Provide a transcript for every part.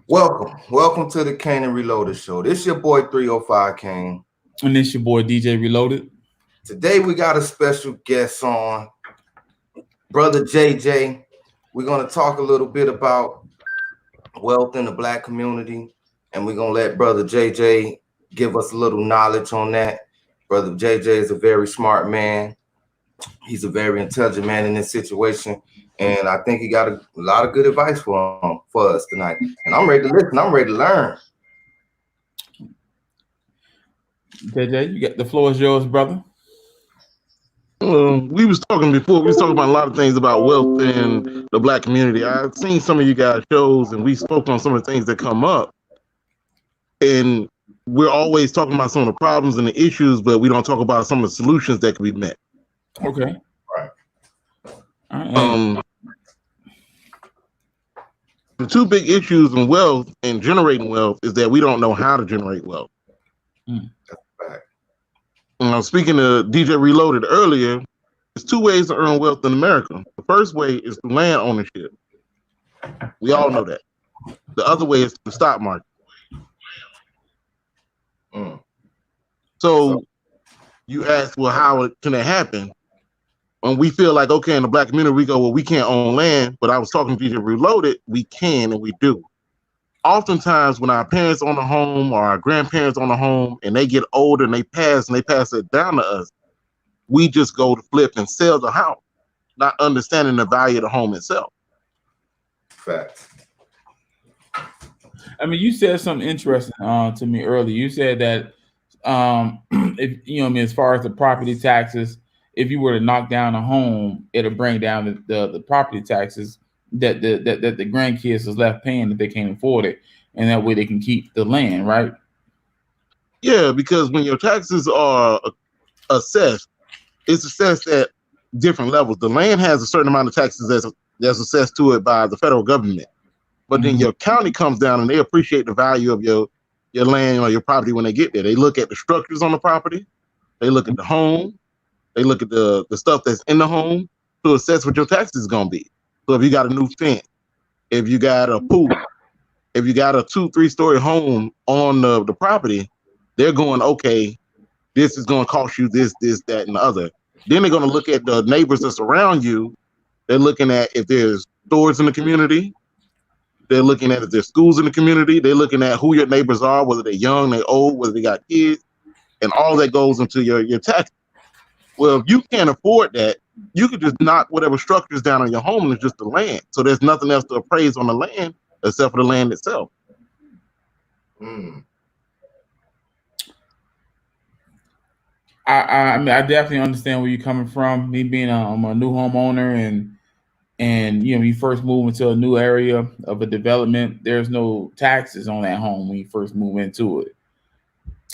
Welcome to the Kane and Reloaded show. This your boy 305 Kane. And this your boy DJ Reloaded. Today we got a special guest on, brother JJ. We're gonna talk a little bit about wealth in the black community, and we're gonna let brother JJ give us a little knowledge on that. Brother JJ is a very smart man. He's a very intelligent man in this situation, and I think he got a lot of good advice for us tonight. And I'm ready to listen. I'm ready to learn. JJ, you got the floor is yours, brother. We was talking before. We was talking about a lot of things about wealth in the black community. I've seen some of you guys' shows, and we spoke on some of the things that come up. And we're always talking about some of the problems and the issues, but we don't talk about some of the solutions that can be met. Okay. Right. The two big issues in wealth and generating wealth is that we don't know how to generate wealth. That's a fact. Speaking to DJ Reloaded earlier, there's two ways to earn wealth in America. The first way is through land ownership. We all know that. The other way is the stock market. So you ask, well, how can that happen? When we feel like, okay, in the black community, we go, well, we can't own land. But I was talking to DJ Reloaded, we can and we do. Oftentimes when our parents own a home or our grandparents own a home and they get older and they pass it down to us, we just go to flip and sell the house, not understanding the value of the home itself. Facts. I mean, you said something interesting to me earlier. You said that if as far as the property taxes, if you were to knock down a home, it'll bring down the property taxes that the grandkids is left paying if they can't afford it, and that way they can keep the land, right? Yeah, because when your taxes are assessed, it's assessed at different levels. The land has a certain amount of taxes that's assessed to it by the federal government, but then your county comes down and they appreciate the value of your land or your property when they get there. They look at the structures on the property, they look at the home, they look at the stuff that's in the home to assess what your taxes is going to be. So if you got a new fence, if you got a pool, if you got a 2-3 story home on the property, they're going, okay, this is going to cost you this, that, and the other. Then they're going to look at the neighbors that's around you. They're looking at if there's stores in the community. They're looking at if there's schools in the community. They're looking at who your neighbors are, whether they're young, they're old, whether they got kids, and all that goes into your tax. Well, if you can't afford that, you could just knock whatever structures down on your home and it's just the land. So there's nothing else to appraise on the land except for the land itself. I mean, I definitely understand where you're coming from. Me being I'm a new homeowner, and you first move into a new area of a development. There's no taxes on that home when you first move into it,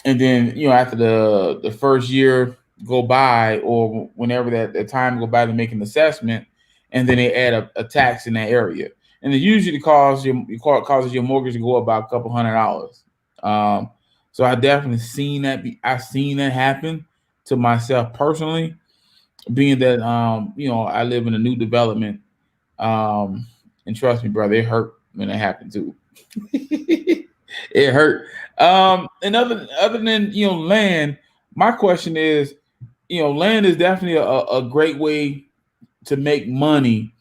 and then after the first year go by, or whenever that time go by to make an assessment, and then they add a tax in that area, and it usually causes your mortgage to go up about a couple $100. So I definitely seen that. I've seen that happen to myself personally, being that I live in a new development, and trust me, brother, it hurt when it happened too. It hurt. And other than land, my question is, land is definitely a great way to make money.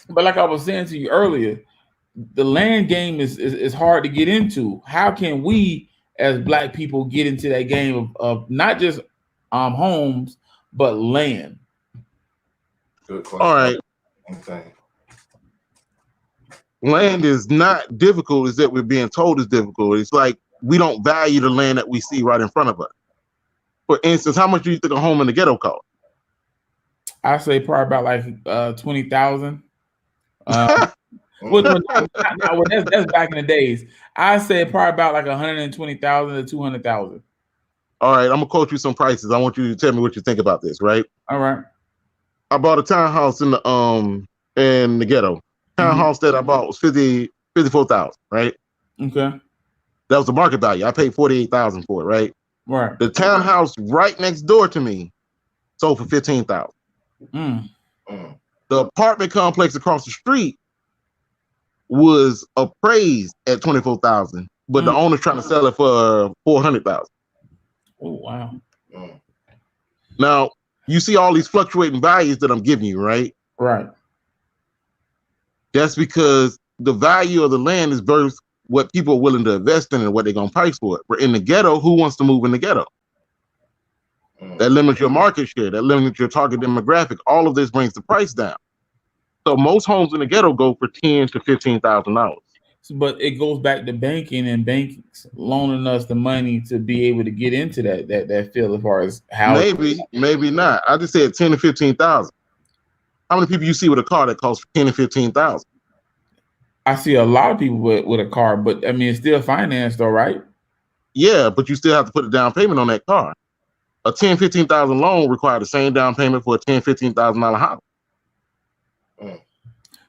But like I was saying to you earlier, the land game is hard to get into. How can we as black people get into that game of not just homes but land? Good question. All right. Okay. Land is not difficult, is that we're being told is difficult. It's like we don't value the land that we see right in front of us. For instance, how much do you think a home in the ghetto costs? I say probably about like 20,000. That's back in the days. I say probably about like 120,000 to 200,000. All right, I'm gonna quote you some prices. I want you to tell me what you think about this, right? All right. I bought a townhouse in the ghetto. Townhouse that I bought was 54,000, right? Okay. That was the market value. I paid 48,000 for it, right? Right. The townhouse right next door to me sold for 15,000. The apartment complex across the street was appraised at 24,000, but the owner's trying to sell it for 400,000. Oh wow! Now you see all these fluctuating values that I'm giving you, right? Right. That's because the value of the land is versus what people are willing to invest in and what they're gonna price for it. We're in the ghetto. Who wants to move in the ghetto? That limits your market share. That limits your target demographic. All of this brings the price down. So most homes in the ghetto go for $10,000 to $15,000. But it goes back to banking and banks loaning us the money to be able to get into that field as far as how Maybe not. I just said 10 to 15,000. How many people you see with a car that costs 10 to 15,000? I see a lot of people with a car, but I mean it's still financed though, right? Yeah, but you still have to put a down payment on that car. A 10, 15,000 loan requires the same down payment for a $10,000, $15,000 house.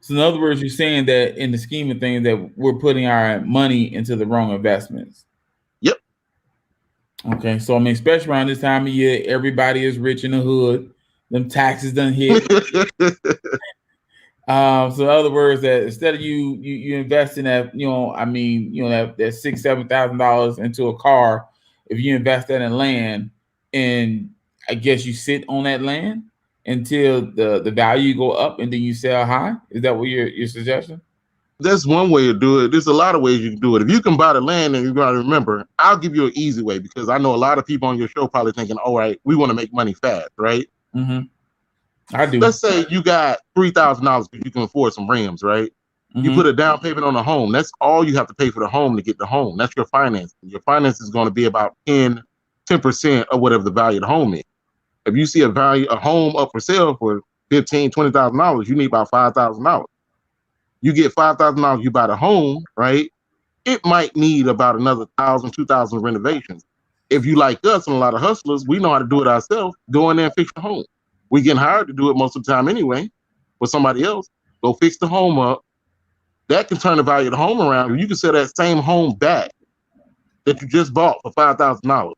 So in other words, you're saying that in the scheme of things that we're putting our money into the wrong investments. Yep. Okay. So I mean, especially around this time of year, everybody is rich in the hood. Them taxes done hit. So in other words, that instead of you invest in that, that $6,000-$7,000 into a car, if you invest that in land, and I guess you sit on that land until the value go up and then you sell high. Is that what your suggestion? That's one way to do it. There's a lot of ways you can do it. If you can buy the land, and you got to remember, I'll give you an easy way because I know a lot of people on your show probably thinking, all right, we want to make money fast, right? Mm-hmm. I do. Let's say you got $3,000 because you can afford some rims, right? Mm-hmm. You put a down payment on a home. That's all you have to pay for the home to get the home. That's your finance. Your finance is going to be about 10% of whatever the value of the home is. If you see a home up for sale for $15,000, $20,000, you need about $5,000. You get $5,000, you buy the home, right? It might need about another 1,000, 2,000 renovations. If you like us and a lot of hustlers, we know how to do it ourselves. Go in there and fix the home. We getting hired to do it most of the time anyway for somebody else. Go fix the home up. That can turn the value of the home around. You can sell that same home back that you just bought for $5,000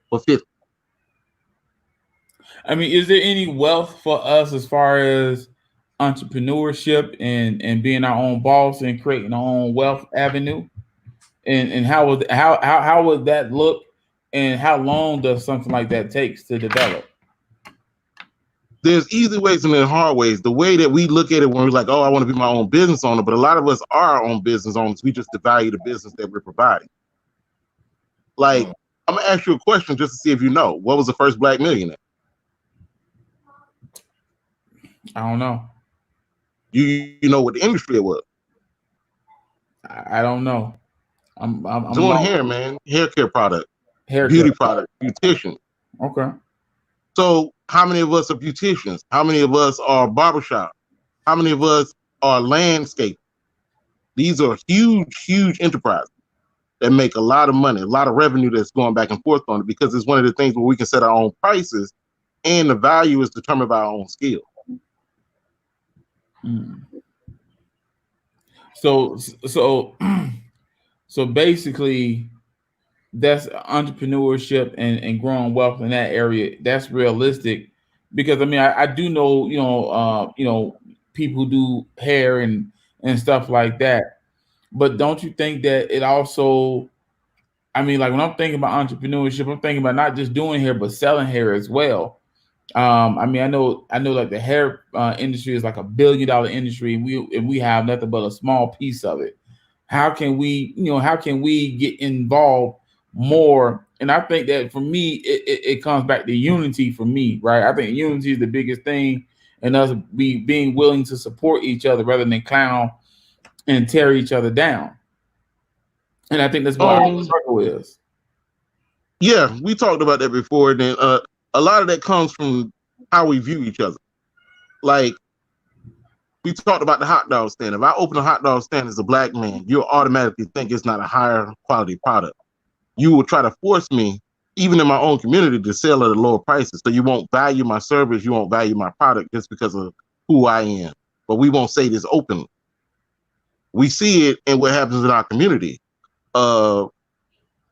for $50,000. I mean, is there any wealth for us as far as entrepreneurship and being our own boss and creating our own wealth avenue? And how would that look, and how long does something like that takes to develop? There's easy ways and there's hard ways. The way that we look at it when we're like, oh, I want to be my own business owner, but a lot of us are our own business owners. We just devalue the business that we're providing. Like, I'm gonna ask you a question just to see if you know. What was the first black millionaire? I don't know. You know what the industry it was? I don't know. I'm doing hair, man. Hair care product. Beauty product. Beautician. Okay. So how many of us are beauticians? How many of us are barbershop? How many of us are landscape? These are huge enterprises that make a lot of money, a lot of revenue that's going back and forth on it, because it's one of the things where we can set our own prices and the value is determined by our own skill. So basically that's entrepreneurship and growing wealth in that area. That's realistic, because I mean I do know people who do hair and stuff like that, but don't you think that it also, I mean, like when I'm thinking about entrepreneurship, I'm thinking about not just doing hair but selling hair as well. I mean, I know like the hair industry is like $1 billion industry, and we have nothing but a small piece of it. How can we get involved more? And I think that for me, it comes back to unity for me, right? I think unity is the biggest thing, and us being willing to support each other rather than clown and tear each other down. And I think that's what our struggle is. Yeah, we talked about that before. And then a lot of that comes from how we view each other. Like, we talked about the hot dog stand. If I open a hot dog stand as a black man, you'll automatically think it's not a higher quality product. You will try to force me, even in my own community, to sell at a lower prices. So you won't value my service, you won't value my product just because of who I am. But we won't say this openly. We see it in what happens in our community.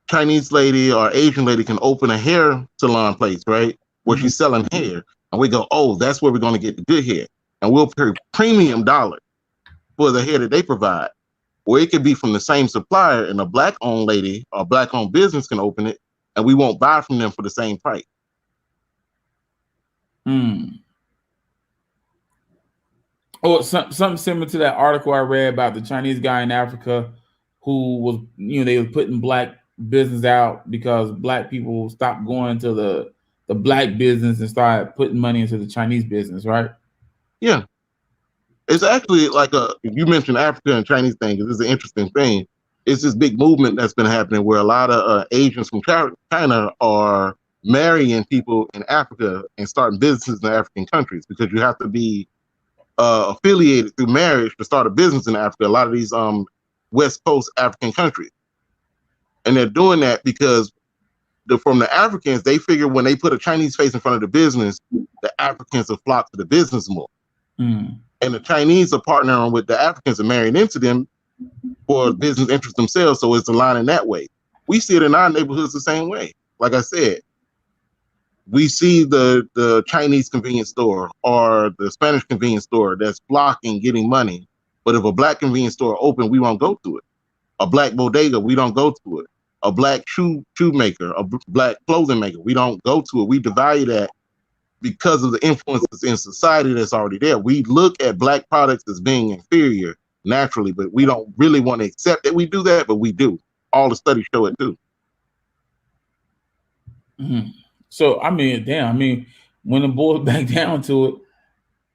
Chinese lady or Asian lady can open a hair salon place, right? Where she's selling hair. And we go, oh, that's where we're going to get the good hair. And we'll pay premium dollar for the hair that they provide. or it could be from the same supplier, and a black-owned lady or black-owned business can open it, and we won't buy from them for the same price. Oh, something similar to that article I read about the Chinese guy in Africa who was, they were putting black business out because black people stopped going to the black business and started putting money into the Chinese business, right? Yeah. It's actually like you mentioned Africa and Chinese thing, because it's an interesting thing. It's this big movement that's been happening where a lot of Asians from China are marrying people in Africa and starting businesses in African countries, because you have to be affiliated through marriage to start a business in Africa. A lot of these West Coast African countries, and they're doing that because from the Africans, they figure when they put a Chinese face in front of the business, the Africans will flock to the business more. And the Chinese are partnering with the Africans and marrying into them for business interests themselves. So it's aligning that way. We see it in our neighborhoods the same way. Like I said, we see the Chinese convenience store or the Spanish convenience store that's blocking getting money. But if a black convenience store open, we won't go to it. A black bodega, we don't go to it. A black shoe maker, a black clothing maker, we don't go to it. We devalue that because of the influences in society that's already there. We look at black products as being inferior naturally, but we don't really want to accept that we do that, but we do. All the studies show it too. So, when it boils back down to it,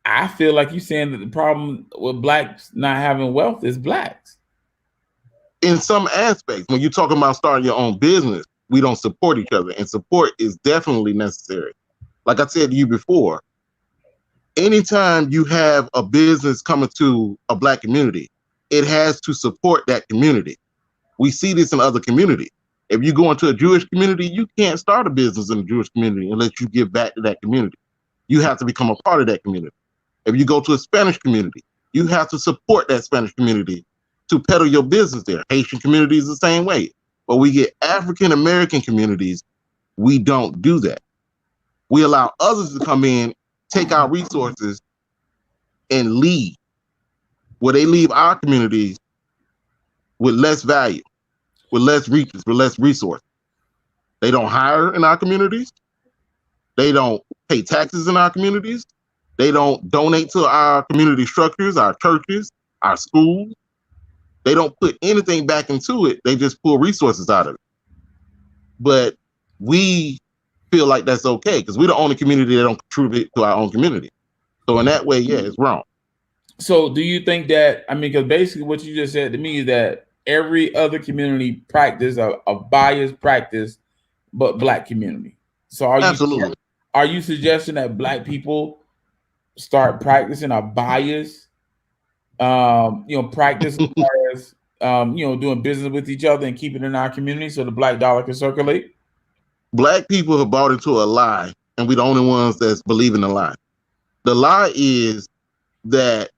I feel like you're saying that the problem with blacks not having wealth is blacks. In some aspects, when you're talking about starting your own business, we don't support each other, and support is definitely necessary. Like I said to you before, anytime you have a business coming to a black community, it has to support that community. We see this in other communities. If you go into a Jewish community, you can't start a business in a Jewish community unless you give back to that community. You have to become a part of that community. If you go to a Spanish community, you have to support that Spanish community to peddle your business there. Haitian communities the same way. But we get African American communities, we don't do that. We allow others to come in, take our resources, and leave. Where they leave our communities with less value, with less reaches, with less resources. They don't hire in our communities. They don't pay taxes in our communities. They don't donate to our community structures, our churches, our schools. They don't put anything back into it. They just pull resources out of it. But we feel like that's okay because we're the only community that don't contribute to our own community. So in that way, yeah, it's wrong. So do you think that, because basically what you just said to me is that every other community practice a biased practice, but black community. So are you suggesting that black people start practicing a bias, practice as far as, doing business with each other and keeping it in our community so the black dollar can circulate? Black people have bought into a lie, and we're the only ones that's believing the lie. The lie is that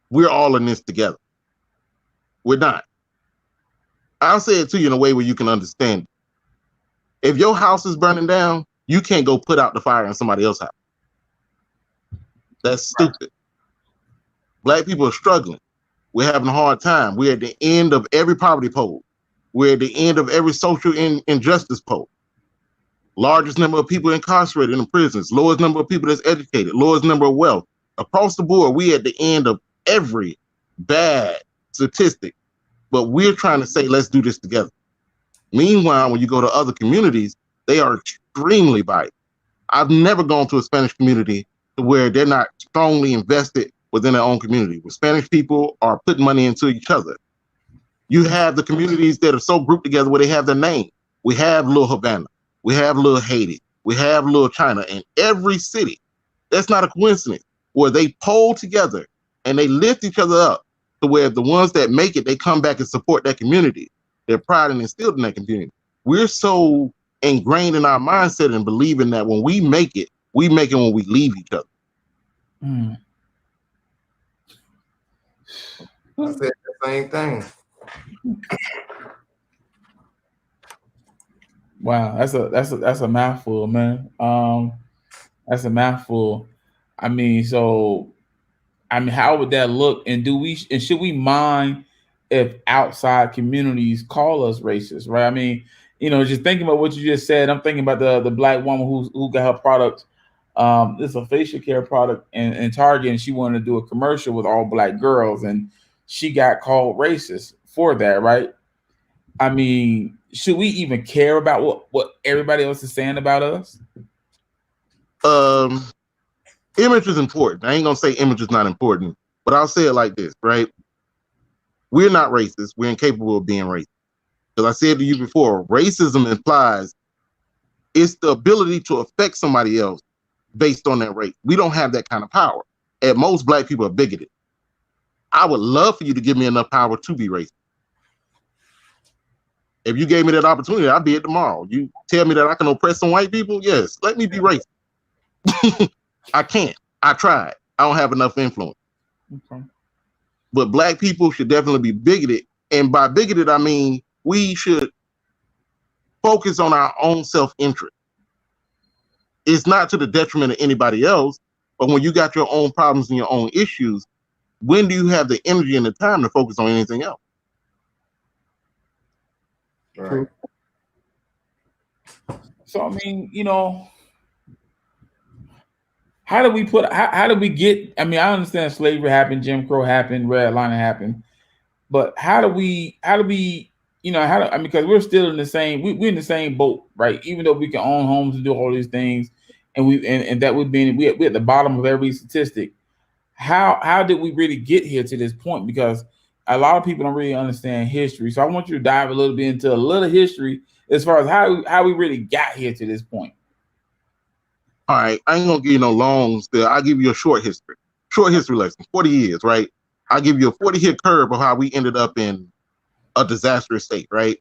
we're all in this together. We're not. I'll say it to you in a way where you can understand. If your house is burning down, you can't go put out the fire in somebody else's house. That's stupid. Black people are struggling. We're having a hard time. We're at the end of every poverty poll. We're at the end of every social injustice poll. Largest number of people incarcerated in the prisons, lowest number of people that's educated, lowest number of wealth. Across the board, we at the end of every bad statistic, but we're trying to say, let's do this together. Meanwhile, when you go to other communities, they are extremely biased. I've never gone to a Spanish community where they're not strongly invested within their own community, where Spanish people are putting money into each other. You have the communities that are so grouped together where they have their name. We have Little Havana. We have Little Haiti. We have Little China in every city. That's not a coincidence, where they poll together and they lift each other up to where the ones that make it, they come back and support that community. They're pride and instilled in that community. We're so ingrained in our mindset and believing that when we make it when we leave each other. I said the same thing. Wow, that's a mouthful, man. That's a mouthful. How would that look? And should we mind if outside communities call us racist, right? I mean, just thinking about what you just said, I'm thinking about the black woman who got her product. It's a facial care product in Target, and she wanted to do a commercial with all black girls, and she got called racist for that, right? I mean, should we even care about what everybody else is saying about us? Image is important. I ain't gonna say image is not important, but I'll say it like this, right? We're not racist. We're incapable of being racist. Because I said to you before, racism implies it's the ability to affect somebody else based on their race. We don't have that kind of power. And most black people are bigoted. I would love for you to give me enough power to be racist. If you gave me that opportunity, I'd be it tomorrow. You tell me that I can oppress some white people? Yes, let me be racist. I can't. I tried. I don't have enough influence. Okay. But black people should definitely be bigoted. And by bigoted, I mean we should focus on our own self-interest. It's not to the detriment of anybody else, but when you got your own problems and your own issues, when do you have the energy and the time to focus on anything else? Right. So I mean, how do we get? I mean, I understand slavery happened, Jim Crow happened, redlining happened, but how do we? I mean, because we're still in the same, we're in the same boat, right? Even though we can own homes and do all these things, and that we're at the bottom of every statistic. How did we really get here to this point? Because a lot of people don't really understand history. So I want you to dive a little bit into a little history as far as how we really got here to this point. All right, I ain't gonna give you no long spiel. I'll give you a short history lesson, 40 years, right? I'll give you a 40-year curve of how we ended up in a disastrous state, right?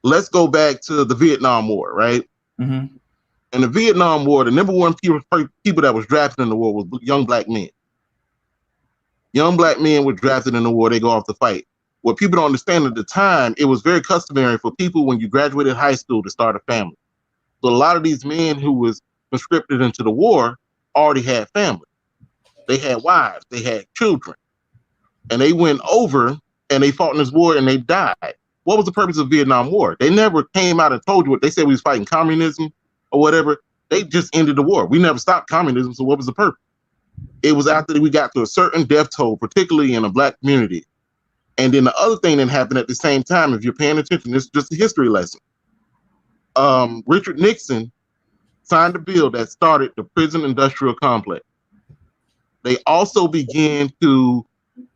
Let's go back to the Vietnam War, right? Mm-hmm. In the Vietnam War, the number one people that was drafted in the war was young black men. Young black men were drafted in the war, they go off to fight. What people don't understand at the time, it was very customary for people when you graduated high school to start a family. So a lot of these men who was conscripted into the war already had families. They had wives, they had children. And they went over and they fought in this war and they died. What was the purpose of the Vietnam War? They never came out and told you what they said. We was fighting communism or whatever. They just ended the war. We never stopped communism. So what was the purpose? It was after we got to a certain death toll, particularly in the black community. And then the other thing that happened at the same time, if you're paying attention, this is just a history lesson. Richard Nixon signed a bill that started the prison industrial complex. They also began to,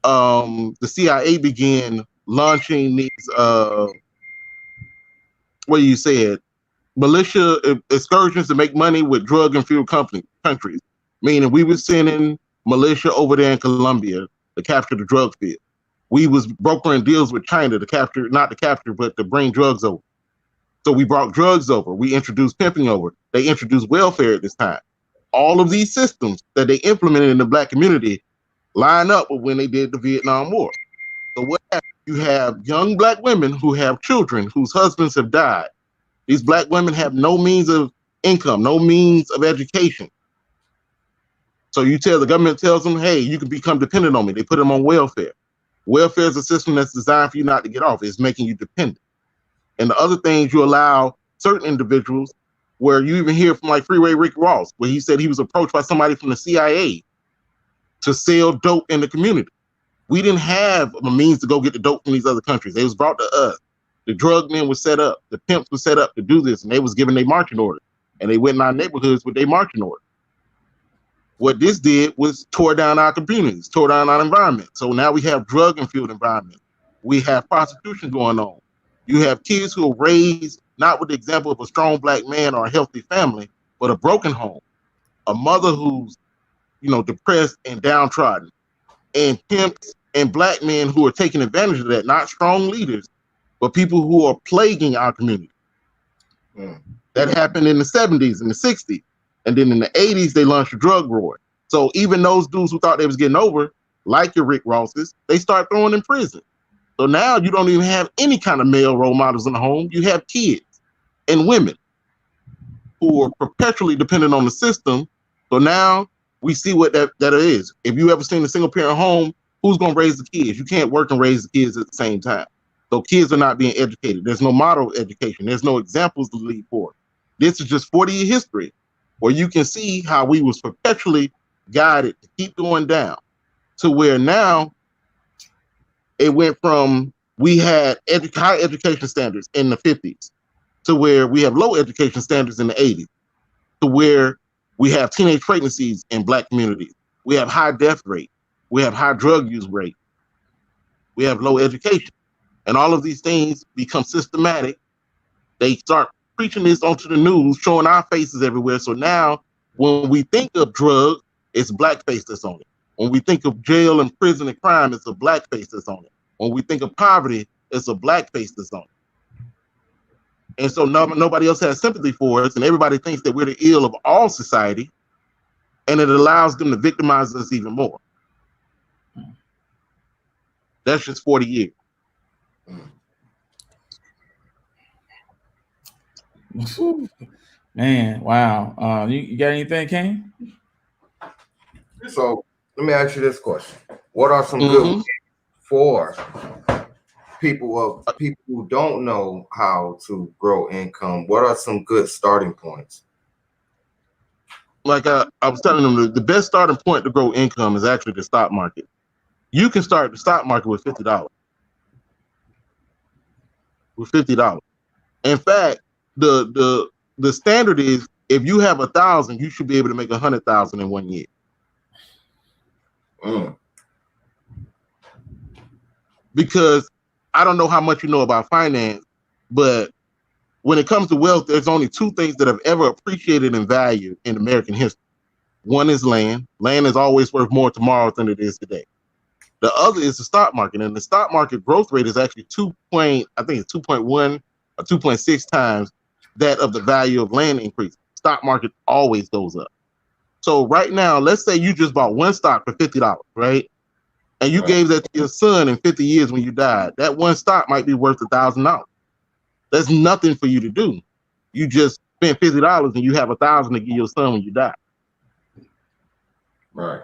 the CIA began launching these, militia excursions to make money with drug and fuel countries. Meaning we were sending militia over there in Colombia to capture the drug field. We was brokering deals with China to bring drugs over. So we brought drugs over. We introduced pimping over. They introduced welfare at this time. All of these systems that they implemented in the black community line up with when they did the Vietnam War. So what happens? You have young black women who have children whose husbands have died. These black women have no means of income, no means of education. So the government tells them, hey, you can become dependent on me. They put them on welfare. Welfare is a system that's designed for you not to get off. It's making you dependent. And the other things, you allow certain individuals, where you even hear from like Freeway Rick Ross, where he said he was approached by somebody from the CIA to sell dope in the community. We didn't have a means to go get the dope from these other countries. It was brought to us. The drug men were set up. The pimps were set up to do this, and they was given their marching orders. And they went in our neighborhoods with their marching orders. What this did was tore down our communities, tore down our environment. So now we have drug-infused environment. We have prostitution going on. You have kids who are raised not with the example of a strong black man or a healthy family, but a broken home. A mother who's, depressed and downtrodden. And pimps and black men who are taking advantage of that, not strong leaders, but people who are plaguing our community. That happened in the 70s and the 60s. And then in the 80s, they launched a drug war. So even those dudes who thought they was getting over, like your Rick Rosses, they start throwing in prison. So now you don't even have any kind of male role models in the home. You have kids and women who are perpetually dependent on the system. So now we see what that is. If you ever seen a single parent home, who's going to raise the kids? You can't work and raise the kids at the same time. So kids are not being educated. There's no model education. There's no examples to lead for. This is just 40-year history where you can see how we was perpetually guided to keep going down to where now it went from we had high education standards in the 50s to where we have low education standards in the 80s to where we have teenage pregnancies in Black communities. We have high death rate. We have high drug use rate. We have low education. And all of these things become systematic. They start preaching this onto the news, showing our faces everywhere. So now when we think of drugs, it's blackface that's on it. When we think of jail and prison and crime, it's a blackface that's on it. When we think of poverty, it's a blackface that's on it. And so nobody else has sympathy for us, and everybody thinks that we're the ill of all society, and it allows them to victimize us even more. That's just 40 years. Man, wow. You got anything, Kane? So let me ask you this question: what are some good ways for people who don't know how to grow income? What are some good starting points? Like I was telling them, the best starting point to grow income is actually the stock market. You can start the stock market with $50. With $50. In fact, the standard is if you have 1,000, you should be able to make 100,000 in 1 year. Because I don't know how much you know about finance, but when it comes to wealth, there's only two things that have ever appreciated in value in American history. One is land. Land is always worth more tomorrow than it is today. The other is the stock market, and the stock market growth rate is actually 2.1 or 2.6 times that of the value of land increase. Stock market always goes up. So right now, let's say you just bought one stock for $50, right? And you gave that to your son in 50 years when you died. That one stock might be worth $1,000. That's nothing for you to do. You just spent $50 and you have $1,000 to give your son when you die. Right.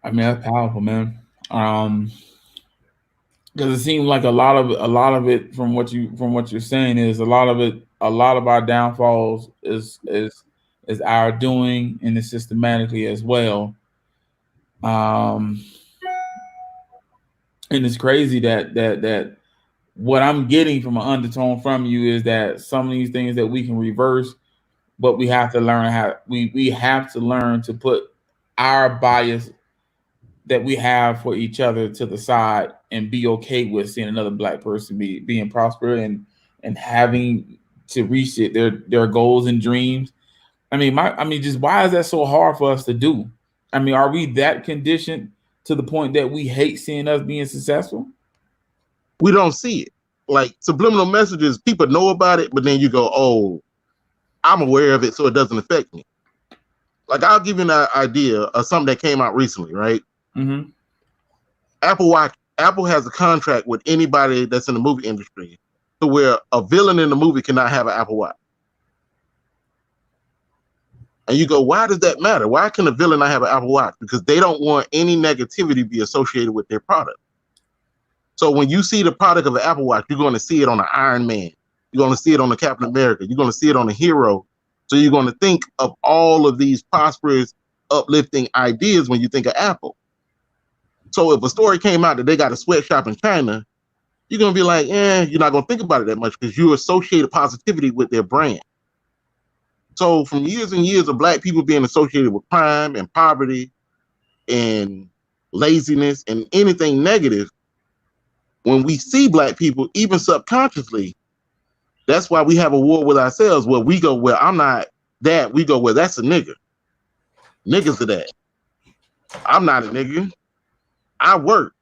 I mean, that's powerful, man. Because it seems like a lot of it from what you're saying is a lot of our downfalls is our doing, and it's systematically as well. And it's crazy that what I'm getting from an undertone from you is that some of these things that we can reverse, but we have to learn we have to learn to put our bias that we have for each other to the side and be okay with seeing another Black person being prosperous and having to reach their goals and dreams. I mean, just why is that so hard for us to do? I mean, are we that conditioned to the point that we hate seeing us being successful? We don't see it. Like subliminal messages, people know about it, but then you go, oh, I'm aware of it, so it doesn't affect me. Like I'll give you an idea of something that came out recently, right? Mm-hmm. Apple has a contract with anybody that's in the movie industry to where a villain in the movie cannot have an Apple Watch. And you go, why does that matter? Why can a villain not have an Apple Watch? Because they don't want any negativity to be associated with their product. So when you see the product of an Apple Watch, you're going to see it on an Iron Man. You're going to see it on a Captain America. You're going to see it on a hero. So you're going to think of all of these prosperous, uplifting ideas when you think of Apple. So if a story came out that they got a sweatshop in China, you're going to be like, you're not going to think about it that much because you associate positivity with their brand. So from years and years of Black people being associated with crime and poverty and laziness and anything negative, when we see Black people, even subconsciously, that's why we have a war with ourselves where we go, well, I'm not that. We go, well, that's a nigga. Niggas are that. I'm not a nigga. I work.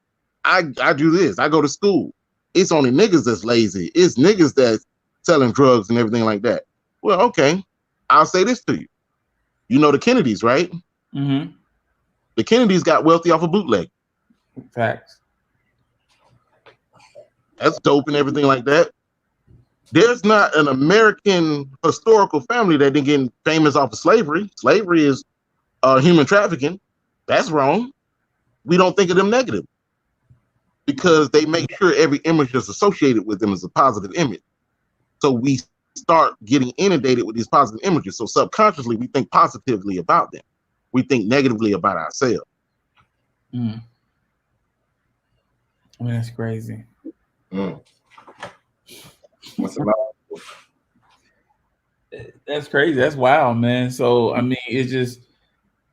I do this. I go to school. It's only niggas that's lazy. It's niggas that's selling drugs and everything like that. Well, okay. I'll say this to you. You know the Kennedys, right? Mm-hmm. The Kennedys got wealthy off of bootleg. Facts. That's dope and everything like that. There's not an American historical family that didn't get famous off of slavery. Slavery is human trafficking. That's wrong. We don't think of them negative because they make sure every image that's associated with them is a positive image. So we start getting inundated with these positive images. So subconsciously, we think positively about them. We think negatively about ourselves. Mm. I mean, that's crazy. Mm. What's about? That's crazy. That's wild, man. So I mean, it's just,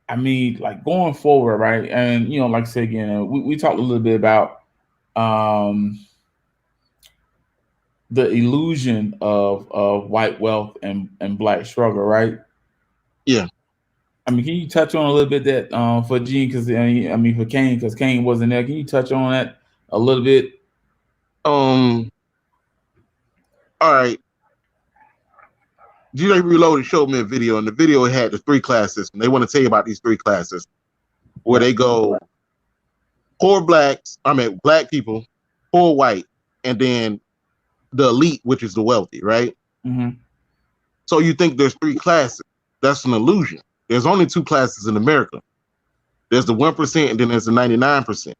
I mean, like going forward, right? And you know, like I said again, we talked a little bit about the illusion of white wealth and black struggle, right? Yeah. I mean, can you touch on a little bit that for Gene, because I mean for Kane, because Kane wasn't there. Can you touch on that a little bit? All right. GJ Reloaded showed me a video, and the video had the 3 class system. They want to tell you about these 3 classes where they go poor blacks, black people, poor white, and then the elite, which is the wealthy, right? Mm-hmm. So you think there's 3 classes. That's an illusion. There's only 2 classes in America. There's the 1% and then there's the 99%.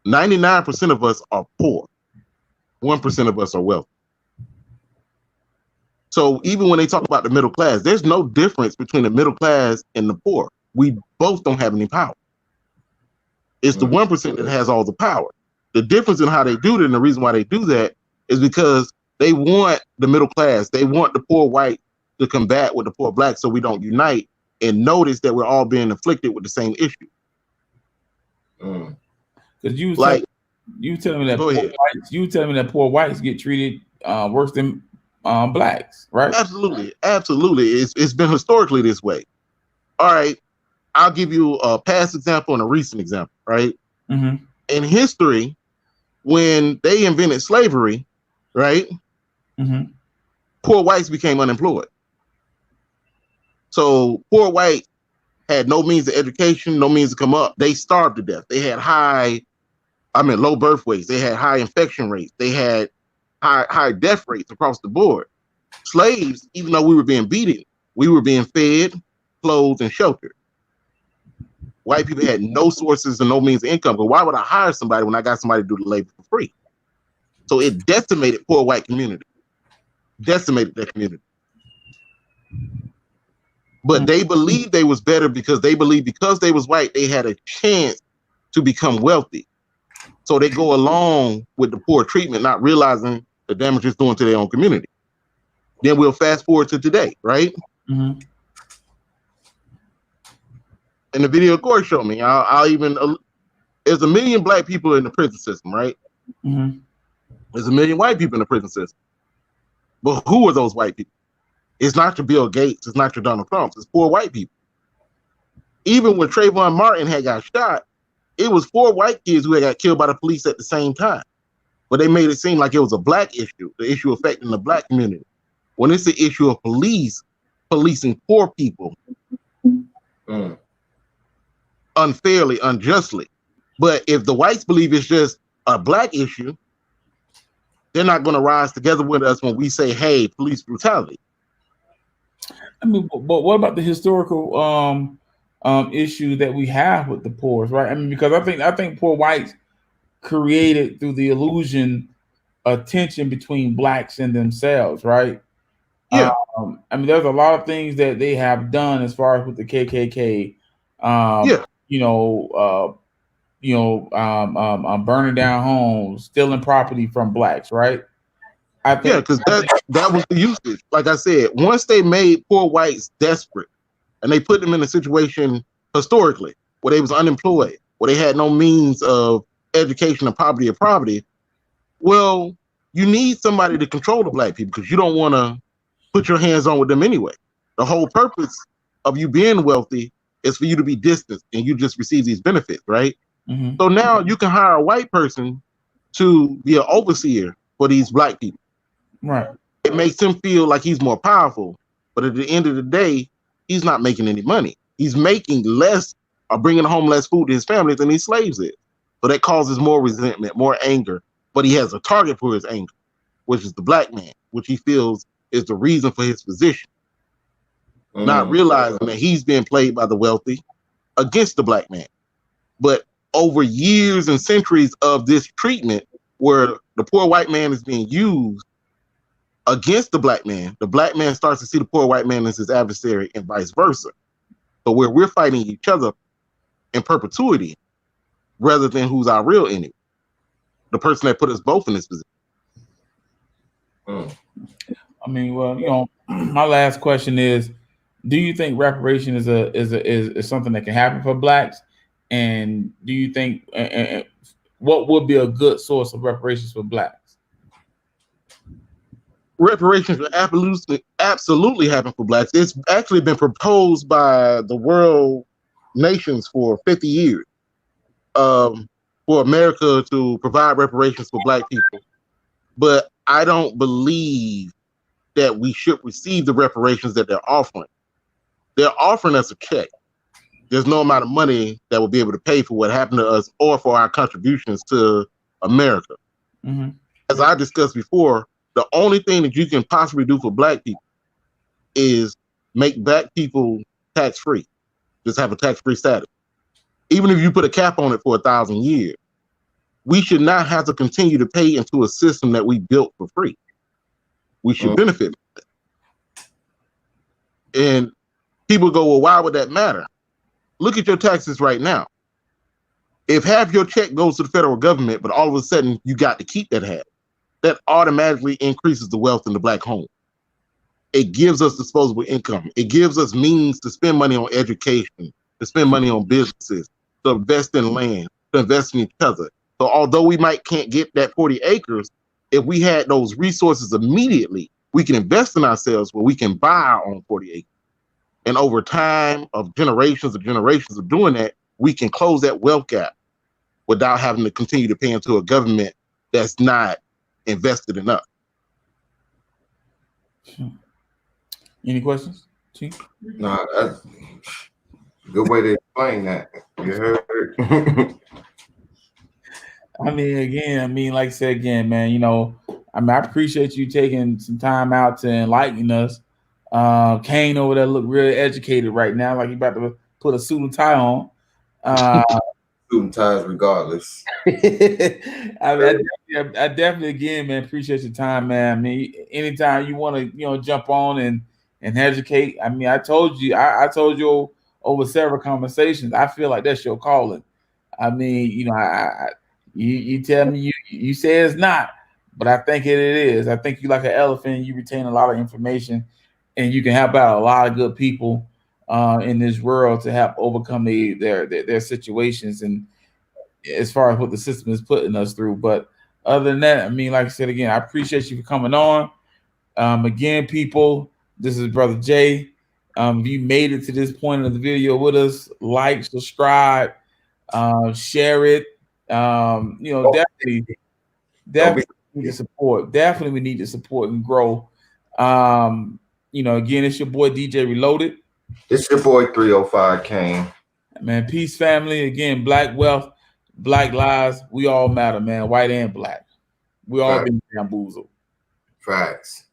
99% of us are poor. 1% of us are wealthy. So even when they talk about the middle class, there's no difference between the middle class and the poor. We both don't have any power. It's the 1% that has all the power. The difference in how they do it and the reason why they do that is because they want the middle class. They want the poor white to combat with the poor black so we don't unite and notice that we're all being afflicted with the same issue. Because you like, telling me that poor whites get treated worse than blacks, right? Absolutely. It's been historically this way. All right, I'll give you a past example and a recent example, right? Mm-hmm. In history, when they invented slavery, right? Mm-hmm. Poor whites became unemployed. So poor whites had no means of education, no means to come up. They starved to death. They had low birth weights. They had high infection rates. They had high death rates across the board. Slaves, even though we were being beaten, we were being fed, clothed, and sheltered. White people had no sources and no means of income. But why would I hire somebody when I got somebody to do the labor for free? So it decimated poor white community. Decimated that community. But they believed they was better because they believed because they was white, they had a chance to become wealthy. So they go along with the poor treatment, not realizing the damage it's doing to their own community. Then we'll fast forward to today, right? Mm-hmm. And the video, of course, showed me. There's 1 million black people in the prison system, right? Mm-hmm. There's 1 million white people in the prison system. But who are those white people? It's not your Bill Gates. It's not your Donald Trump. It's poor white people. Even when Trayvon Martin had got shot, it was 4 white kids who had got killed by the police at the same time. But they made it seem like it was a black issue, the issue affecting the black community. When it's the issue of policing poor people unfairly, unjustly. But if the whites believe it's just a black issue, they're not going to rise together with us when we say, hey, police brutality. I mean, but what about the historical issue that we have with the poor, right? I mean, because I think poor whites created through the illusion of tension between blacks and themselves, right? Yeah. I mean, there's a lot of things that they have done as far as with the KKK. Burning down homes, stealing property from blacks, right? Because that was the usage. Like I said, once they made poor whites desperate and they put them in a situation historically where they was unemployed, where they had no means of education or poverty, well, you need somebody to control the black people because you don't want to put your hands on with them anyway. The whole purpose of you being wealthy is for you to be distant and you just receive these benefits, right? Mm-hmm. So now you can hire a white person to be an overseer for these black people. Right. It makes him feel like he's more powerful, but at the end of the day, he's not making any money. He's making less or bringing home less food to his family than these slaves is. So that causes more resentment, more anger, but he has a target for his anger. which is the black man, which he feels is the reason for his position. Not realizing that he's being played by the wealthy against the black man. But over years and centuries of this treatment where the poor white man is being used against the black man starts to see the poor white man as his adversary and vice versa. So where we're fighting each other in perpetuity rather than who's our real enemy, the person that put us both in this position. I mean, well, my last question is, do you think reparation is something that can happen for blacks? And do you think what would be a good source of reparations for blacks? Reparations will absolutely happen for blacks. It's actually been proposed by the world nations for 50 years for America to provide reparations for black people. But I don't believe that we should receive the reparations that they're offering. They're offering us a check. There's no amount of money that will be able to pay for what happened to us or for our contributions to America. Mm-hmm. As I discussed before, the only thing that you can possibly do for black people is make black people tax-free. Just have a tax-free status. Even if you put a cap on it for 1,000 years, we should not have to continue to pay into a system that we built for free. We should benefit from it. And people go, well, why would that matter? Look at your taxes right now. If half your check goes to the federal government, but all of a sudden you got to keep that half, that automatically increases the wealth in the black home. It gives us disposable income. It gives us means to spend money on education, to spend money on businesses, to invest in land, to invest in each other. So although we can't get that 40 acres, if we had those resources immediately, we can invest in ourselves where we can buy our own 40 acres. And over time of generations of doing that, we can close that wealth gap without having to continue to pay into a government that's not invested enough. Any questions, Chief? No, that's a good way to explain that. You heard? I mean, like I said again, man, I appreciate you taking some time out to enlighten us. Kane over there look really educated right now, like he about to put a suit and tie on. Suit and ties regardless. I definitely again, man, appreciate your time, man. I mean, anytime you want to, jump on and educate. I mean, I told you over several conversations, I feel like that's your calling. I mean, you tell me you say it's not, but I think it is. I think you like an elephant. You retain a lot of information, and you can help out a lot of good people in this world to help overcome their situations and as far as what the system is putting us through. But other than that, I mean, like I said again, I appreciate you for coming on. Again, people, this is Brother Jay. If you made it to this point of the video with us, like, subscribe, share it. Definitely need to support. Definitely we need to support and grow. Again, it's your boy DJ Reloaded. It's your boy 305 Kane. Man, peace, family. Again, black wealth, black lives. We all matter, man. White and black. We all been bamboozled. Facts.